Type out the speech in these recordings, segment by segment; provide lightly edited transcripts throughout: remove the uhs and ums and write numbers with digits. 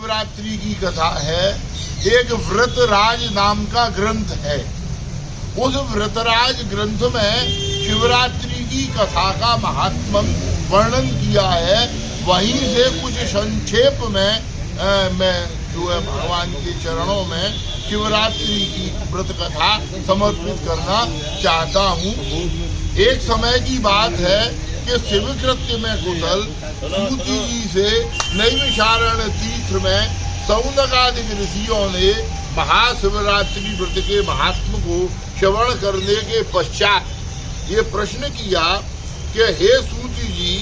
महाशिवरात्रि की कथा है। एक व्रतराज नाम का ग्रंथ है। उस व्रतराज ग्रंथ में शिवरात्रि की कथा का महात्म्य वर्णन किया है। वहीं से कुछ संक्षेप में मैं जो है भगवान के चरणों में शिवरात्रि की व्रत कथा समर्पित करना चाहता हूँ। एक समय की बात है कि शिवकृत्य में कुशल सूति जी से नैमिषारण्य तीर्थ में सौनकादिक ऋषियों ने महाशिवरात्रि व्रत के महात्म को श्रवण करने के पश्चात ये प्रश्न किया कि हे सूति जी,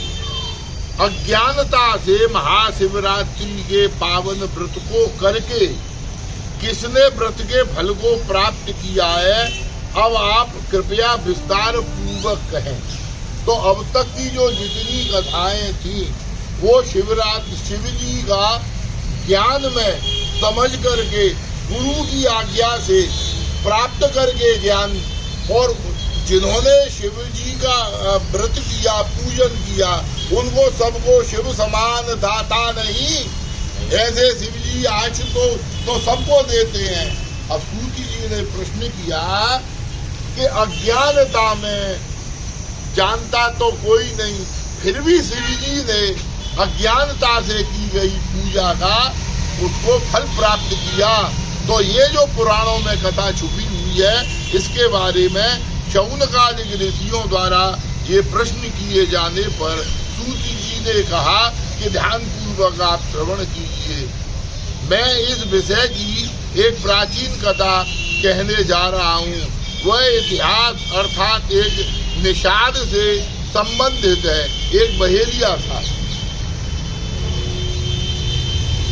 अज्ञानता से महाशिवरात्रि के पावन व्रत को करके किसने व्रत के फल को प्राप्त किया है, अब आप कृपया विस्तार पूर्वक कहें। तो अब तक की जो जितनी कथाएं थी वो शिव जी का ज्ञान में समझ करके गुरु की आज्ञा से प्राप्त करके ज्ञान, और जिन्होंने शिव जी का व्रत किया, पूजन किया, उनको सबको शिव समान दाता नहीं, ऐसे शिव जी आश तो सबको देते हैं। अब सूति जी ने प्रश्न किया कि अज्ञानता में जानता तो कोई नहीं, फिर भी शिव जी ने अज्ञानता से की गई पूजा का उसको फल प्राप्त किया। तो ये जो पुराणों में कथा छुपी हुई है, इसके बारे में शौनकादिक ऋषियों द्वारा ये प्रश्न किए जाने पर सूति जी ने कहा कि ध्यान पूर्वक आप श्रवण कीजिए। मैं इस विषय की एक प्राचीन कथा कहने जा रहा हूँ। वह इतिहास अर्थात एक निषाद से संबंधित है। एक बहेलिया था,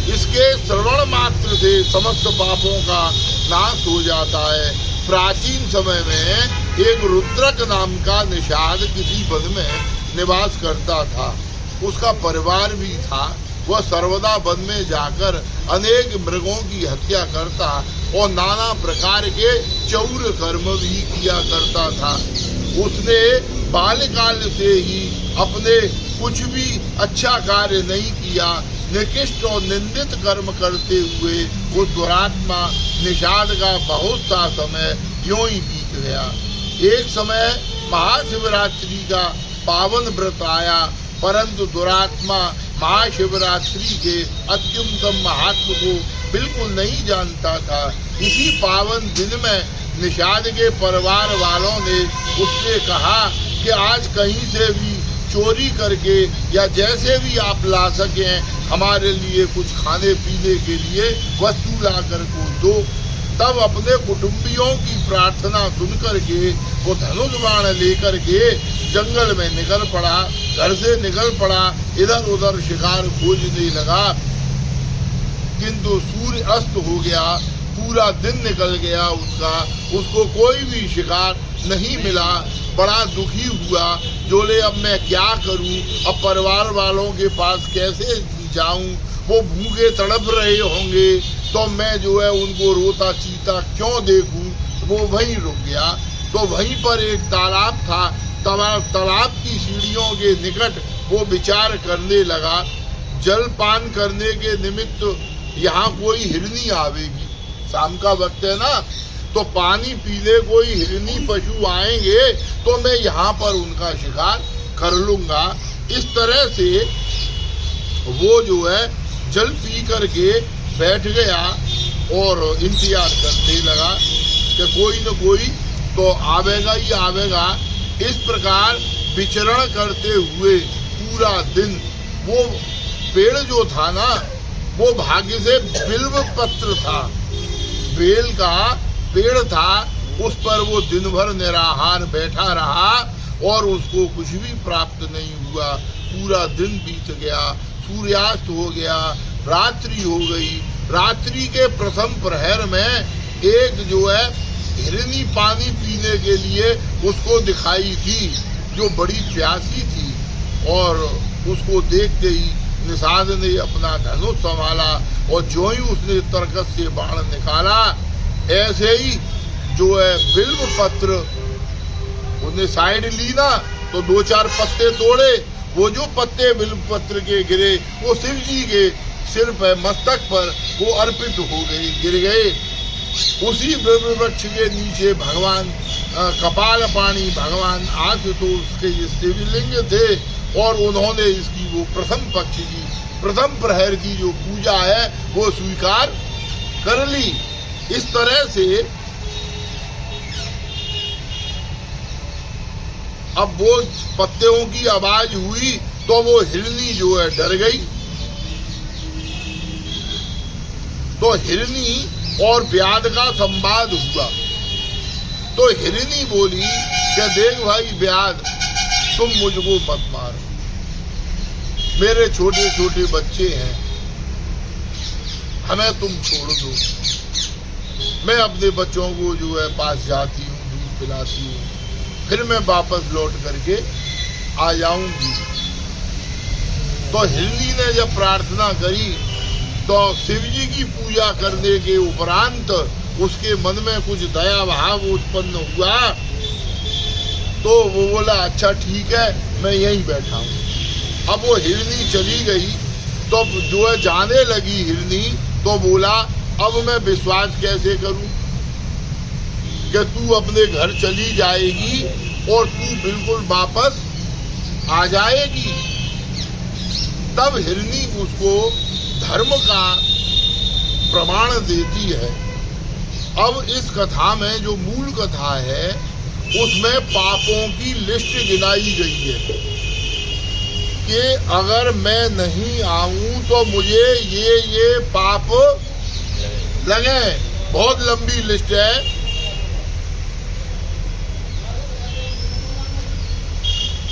इसके श्रवण मात्र से समस्त पापों का नाश हो जाता है। प्राचीन समय में एक रुद्रक नाम का निषाद किसी वन में निवास करता था। उसका परिवार भी था। वह सर्वदा वन में जाकर अनेक मृगों की हत्या करता और नाना प्रकार के चौर कर्म भी किया करता था। उसने बाल्यकाल से ही अपने कुछ भी अच्छा कार्य नहीं किया। निकृष्ट और निंदित कर्म करते हुए वो दुरात्मा निषाद का बहुत सा समय यूं ही बीत गया। एक समय महाशिवरात्रि का पावन व्रत आया, परंतु दुरात्मा महाशिवरात्रि के अत्युत्तम महात्म को बिल्कुल नहीं जानता था। इसी पावन दिन में निषाद के परिवार वालों ने उससे कहा कि आज कहीं से भी चोरी करके या जैसे भी आप ला सकें हमारे लिए कुछ खाने पीने के लिए वस्तु ला कर को दो। तब अपने कुटुंबियों की प्रार्थना सुन करके वो धनुष बाण लेकर के जंगल में निकल पड़ा, घर से निकल पड़ा, इधर उधर शिकार खोजने लगा। किंतु सूर्य अस्त हो गया, पूरा दिन निकल गया उसको कोई भी शिकार नहीं मिला। बड़ा दुखी हुआ, जोले अब मैं क्या करूं, अब परिवार वालों के पास कैसे जाऊं, वो भूखे तड़प रहे होंगे, तो मैं जो है उनको रोता चीता क्यों देखूं। वो वहीं रुक गया। तो वहीं पर एक तालाब था। तालाब की सीढ़ियों के निकट वो विचार करने लगा, जल पान करने के निमित्त यहाँ कोई हिरनी आवेगी, शाम का वक्त है ना, तो पानी पीने कोई हिरनी पशु आएंगे तो मैं यहाँ पर उनका शिकार कर लूंगा। इस तरह से वो जो है जल पी करके बैठ गया और इंतजार करने लगा कि कोई न कोई तो आवेगा ही आवेगा। इस प्रकार विचरण करते हुए पूरा दिन वो पेड़ जो था ना, वो भाग्य से बिल्व पत्र था, बेल का पेड़ था, उस पर वो दिन भर निराहार बैठा रहा और उसको कुछ भी प्राप्त नहीं हुआ। पूरा दिन बीत गया, सूर्यास्त हो गया, रात्रि हो गई। रात्रि के प्रथम प्रहर में एक जो है हिरनी पानी पीने के लिए उसको दिखाई थी, जो बड़ी प्यासी थी, और उसको देखते ही निषाद ने अपना धनुष संभाला और जो ही उसने तरकस से बाण निकाला, ऐसे ही जो है बिल्व पत्र उसने साइड ली ना, तो दो चार पत्ते तोड़े। वो जो पत्ते बिल्व पत्र के गिरे वो शिव जी के सिर पर मस्तक पर वो अर्पित हो गए, गिर गए। उसी ब्रह्म वृक्ष के नीचे भगवान कपाल पाणी भगवान आशुतोष के ये शिवलिंग थे और उन्होंने इसकी वो प्रथम पक्ष की प्रथम प्रहर की जो पूजा है वो स्वीकार कर ली। इस तरह से अब वो पत्तियों की आवाज हुई तो वो हिरनी जो है डर गई। तो हिरनी और व्याध का संवाद हुआ। तो हिरनी बोली कि देख भाई व्याध, तुम मुझको मत मारो, मेरे छोटे छोटे बच्चे हैं, हमें तुम छोड़ दो। मैं अपने बच्चों को जो है पास जाती हूँ, दूध पिलाती हूँ, फिर मैं वापस लौट करके आ जाऊंगी। तो हिरनी ने जब प्रार्थना करी तो शिव जी की पूजा करने के उपरांत उसके मन में कुछ दया भाव उत्पन्न हुआ। तो वो बोला अच्छा ठीक है, मैं यहीं बैठा हूँ। अब वो हिरनी चली गई तो जो है जाने लगी हिरनी, तो बोला अब मैं विश्वास कैसे करूं कि तू अपने घर चली जाएगी और तू बिल्कुल वापस आ जाएगी। तब हिरनी उसको धर्म का प्रमाण देती है। अब इस कथा में जो मूल कथा है उसमें पापों की लिस्ट गिनाई गई है कि अगर मैं नहीं आऊं तो मुझे ये पाप लगे। बहुत लंबी लिस्ट है।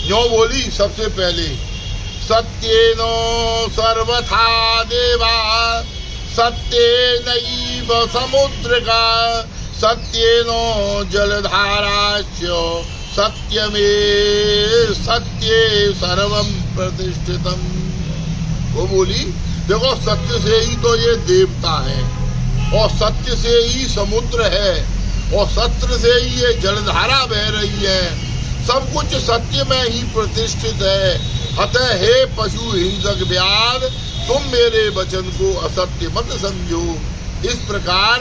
जो बोली सबसे पहले सत्येनो सर्वथा देवा सत्येनैव समुद्रका सत्येनो जलधारास्य सत्यमे सत्ये सर्वं प्रतिष्ठितम्। वो बोली देखो सत्य से ही तो ये देवता है और सत्य से ही समुद्र है और सत्य से ही ये जलधारा बह रही है। सब कुछ सत्य में ही प्रतिष्ठित है। अतः हे पशु हिंसक व्याध, तुम मेरे वचन को असत्य मत समझो। इस प्रकार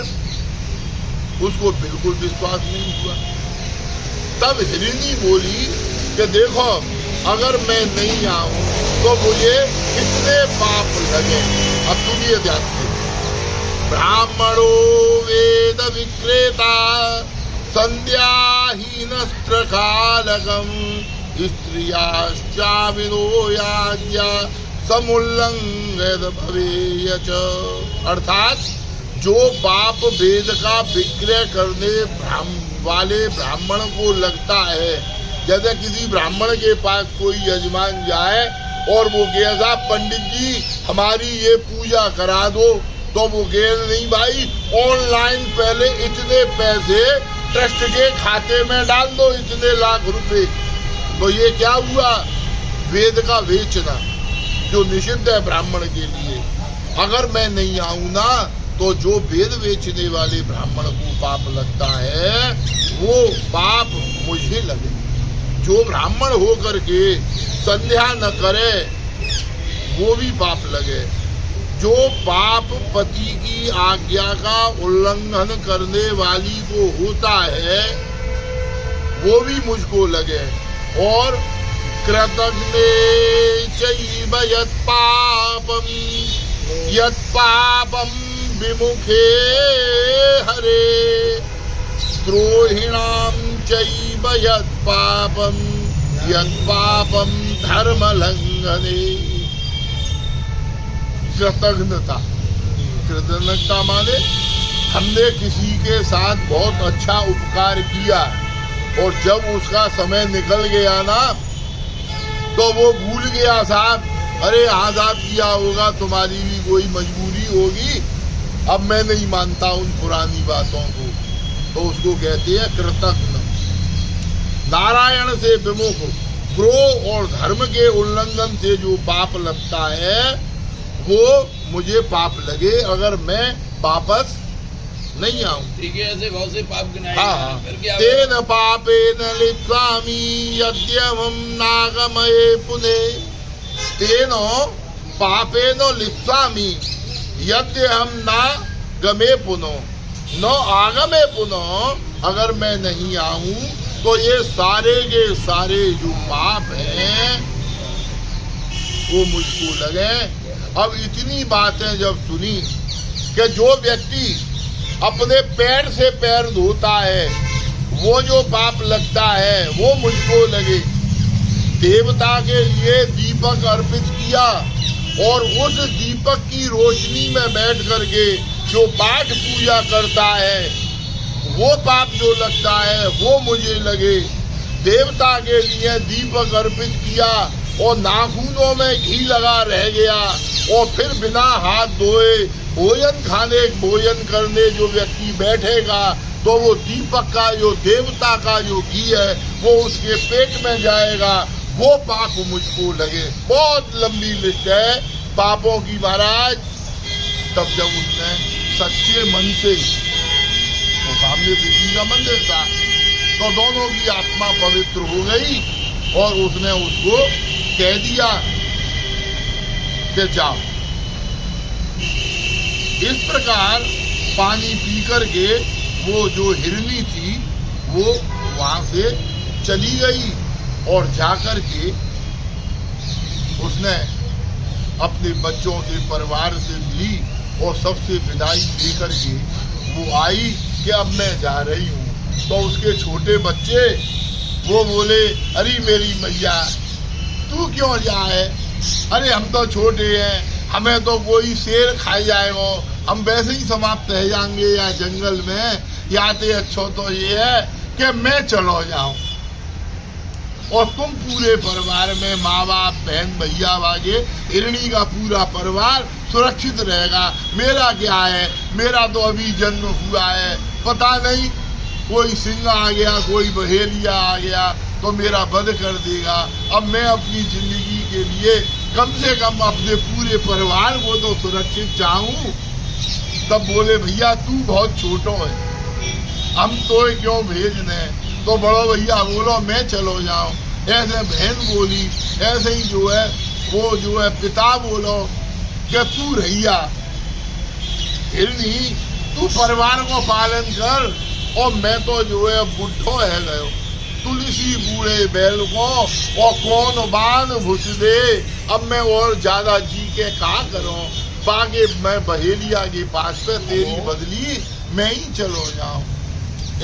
उसको बिल्कुल विश्वास नहीं हुआ। तब हिरनी बोली कि देखो अगर मैं नहीं आऊं तो मुझे कितने पाप लगे। अब तुम ये ध्यान दो। ब्राह्मणो वेद विक्रेता संध्याहीनस्त्रकालकम स्त्रियाश्चाविनो याज्ञा समुल्लंघित भवेयच। अर्थात जो पाप वेद का विक्रय करने वाले ब्राह्मण को लगता है, जैसे किसी ब्राह्मण के पास कोई यजमान जाए और वो कहे साहब पंडित जी हमारी ये पूजा करा दो, तो वो कहे नहीं भाई ऑनलाइन पहले इतने पैसे ट्रस्ट के खाते में डाल दो, इतने लाख रुपए। तो ये क्या हुआ? वेद का बेचना जो निषिद्ध है ब्राह्मण के लिए। अगर मैं नहीं आऊं ना तो जो वेद बेचने वाले ब्राह्मण को पाप लगता है वो पाप मुझे लगे। जो ब्राह्मण हो करके संध्या न करे वो भी पाप लगे। जो पाप पति की आज्ञा का उल्लंघन करने वाली को होता है वो भी मुझको लगे। और कृतघ्ने चैव यत्पापम विमुखे हरे द्रोहिणाम चैव यत्पापम धर्म लंघने। कृतज्ञता, कृतज्ञता माने हमने किसी के साथ बहुत अच्छा उपकार किया और जब उसका समय निकल गया ना तो वो भूल गया साहब, अरे हाँ साहब किया होगा, तुम्हारी भी कोई मजबूरी होगी, अब मैं नहीं मानता उन पुरानी बातों को, तो उसको कहते हैं कृतज्ञ। नारायण से विमुख, द्रोह और धर्म के उल्लंघन से जो पाप लगता है वो मुझे पाप लगे अगर मैं वापस नहीं आऊं। ठीक है, ऐसे बहुत से पाप गिनाए। हाँ, तेन पापेन लिप्स्वामि यद्यमं नागमये पुने। तेनो पापेनो लिप्सामि यद्य हम ना गमे पुनो न आगमे पुनो। अगर मैं नहीं आऊं तो ये सारे के सारे जो पाप हैं वो मुझको लगे। अब इतनी बातें जब सुनी कि जो व्यक्ति अपने पैर से पैर धोता है वो जो पाप लगता है वो मुझको लगे। देवता के लिए दीपक अर्पित किया और उस दीपक की रोशनी में बैठ करके जो पाठ पूजा करता है वो पाप जो लगता है वो मुझे लगे। देवता के लिए दीपक अर्पित किया और नाखूनों में घी लगा रह गया और फिर बिना हाथ धोए भोजन करने जो व्यक्ति बैठेगा तो वो दीपक का जो देवता का जो घी है वो उसके पेट में जाएगा, वो पाप मुझको लगे। बहुत लंबी लिस्ट है पापों की महाराज। तब जब उसने सच्चे मन से, तो सामने शिव जी का मंदिर था, तो दोनों की आत्मा पवित्र हो गई और उसने उसको कह दिया कि जाओ। इस प्रकार पानी पी करके वो जो हिरनी थी वो वहां से चली गई और जाकर के उसने अपने बच्चों से परिवार से मिली और सबसे विदाई देकर के वो आई कि अब मैं जा रही हूँ। तो उसके छोटे बच्चे वो बोले, अरे मेरी मैया तू क्यों जाए, अरे हम तो छोटे हैं, हमें तो कोई शेर खाई जाएगा, हम वैसे ही समाप्त रह जाएंगे या जंगल में, या तो अच्छा तो ये है कि मैं चलो जाऊं और तुम पूरे परिवार में माँ बाप बहन भैया वागे हिरणी का पूरा परिवार सुरक्षित रहेगा। मेरा क्या है, मेरा तो अभी जन्म हुआ है, पता नहीं कोई सिंह आ गया कोई बहेलिया आ गया तो मेरा वध कर देगा। अब मैं अपनी जिंदगी के लिए कम से कम अपने पूरे परिवार को तो सुरक्षित चाहूं। तब बोले, भैया तू बहुत छोटो है, हम तो क्यों भेजने। तो बड़ो भैया बोलो मैं चलो जाऊं। ऐसे बहन बोली, ऐसे ही जो है वो जो है पिता बोलो कि तू रहिया हिरनी, तू परिवार को पालन कर और मैं तो जो है बुढ़ो है गयो। तुलसी बूढ़े बैल को और कौन बांध भुस दे, अब मैं और ज्यादा जी के कहा करूं। बागे मैं बहेलिया के पास पे तेरी बदली मैं ही चलो जाऊं।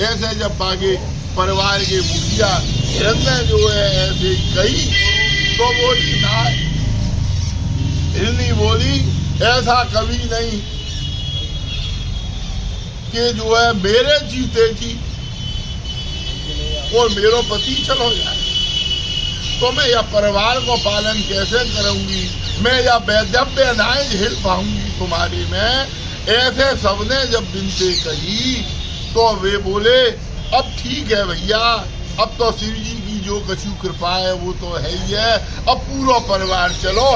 ऐसे जब बागे परिवार के मुखिया हिरण्य जो है ऐसे कही तो बोली ना, हिरनी बोली ऐसा कभी नहीं कि जो है मेरे जीते जी और मेरो पति चलो जाए तो मैं यह परिवार को पालन कैसे करूंगी, मैं यह वैधव्य नाय झेल पाऊंगी तुम्हारी में। ऐसे सबने जब बिनते कही तो वे बोले, अब ठीक है भैया, अब तो शिव जी की जो कछु कृपा है वो तो है ही है, अब पूरा परिवार चलो।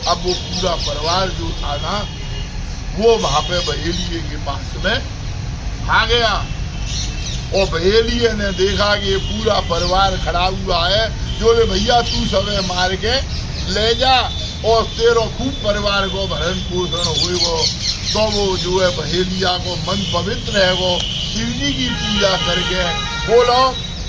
अब वो पूरा परिवार जो था ना वो वहां पे बहेलिये के पास में आ गया और बहेलिये ने देखा कि ये पूरा परिवार खड़ा हुआ है, जो ले भैया तू सबे मार के ले जा और तेरो खूब परिवार को भरण पोषण होएगो। तो वो जो है बहेलिया को मन पवित्र है वो शिव जी की पूजा करके बोलो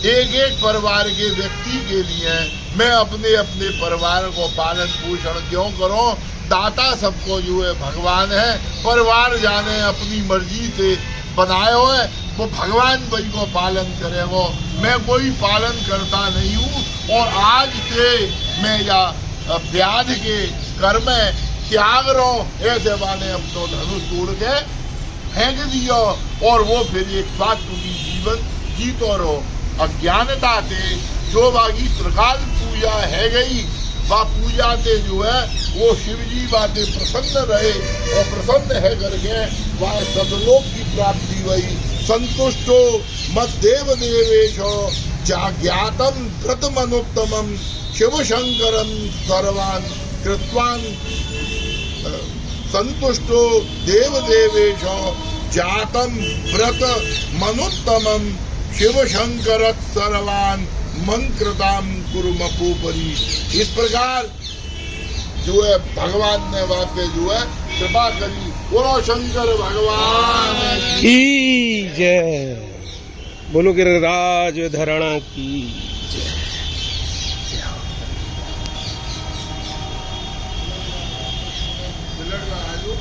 एक एक परिवार के व्यक्ति के लिए मैं अपने अपने परिवार को पालन पोषण क्यों करूं। दाता सबको जो है भगवान है, परिवार जाने अपनी मर्जी से बनाए हुए वो भगवान वही को पालन करेगो, मैं कोई पालन करता नहीं हूँ। और आज से मैं या व्याध के कर में त्याग रहो, ऐसे वाले अपनो धनुष तोड़ के फेंक दियो और वो फिर एक सात्विकी जीवन जीतो रहो। अज्ञानता से जो बाकी त्रिकाल पूजा है गई वह पूजा से जो है वो शिव जी बातें प्रसन्न रहे और प्रसन्न है करके वह सतलोक की प्राप्ति हुई। संतुष्टो मद्देव देवेशो जाज्ञातम कृतमनुत्तमम शिव शंकरम सर्वान कृत्वान। संतुष्टो देव देवेशो जातम व्रत मनुत्तमम शिव शंकर सर्वान मंकृताम कुरु मकोपरी। इस प्रकार जो है भगवान ने वास्ते जो है कृपा करी। बोलो शंकर भगवान की जय। बोलो गिरिराज धरणा की जय। मिनट लगा दो।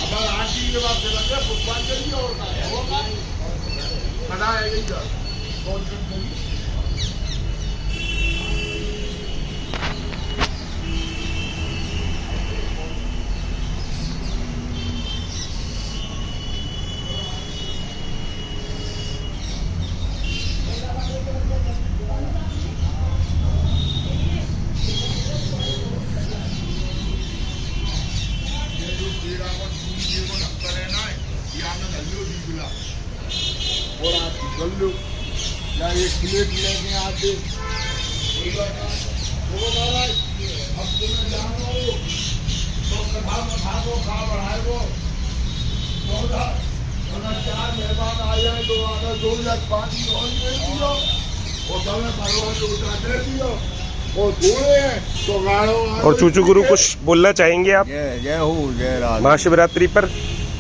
अब आरती के बाद चला गया पुष्पांजलि और का होगा खड़ा है गई का कौन करी और आप कर लो या एक प्लेट लेके आते अब तुम्हें जानो तो कथा खाओ खा बढ़ाओ अगर 4 मेहमान आ जाए तो अगर 2 गिलास पानी और दे दियो और समय भगवान को उठा दे दियो और थोड़े हैं तो गाड़ो। और चूचू गुरु कुछ बोलना चाहेंगे आप जय जय हो जय राज। महाशिवरात्रि पर?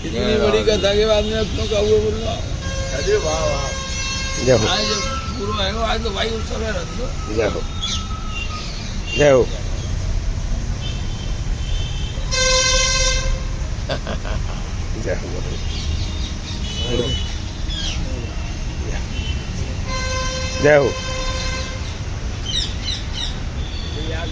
इतनी बड़ी कथा के बाद में अपनों का हुआ बोल रहा। अरे वाह वाह जय हो आज जब गुरु आएगा आज तो भाई उस समय रख दो। जय हो जय हो जय हो जय हो। याद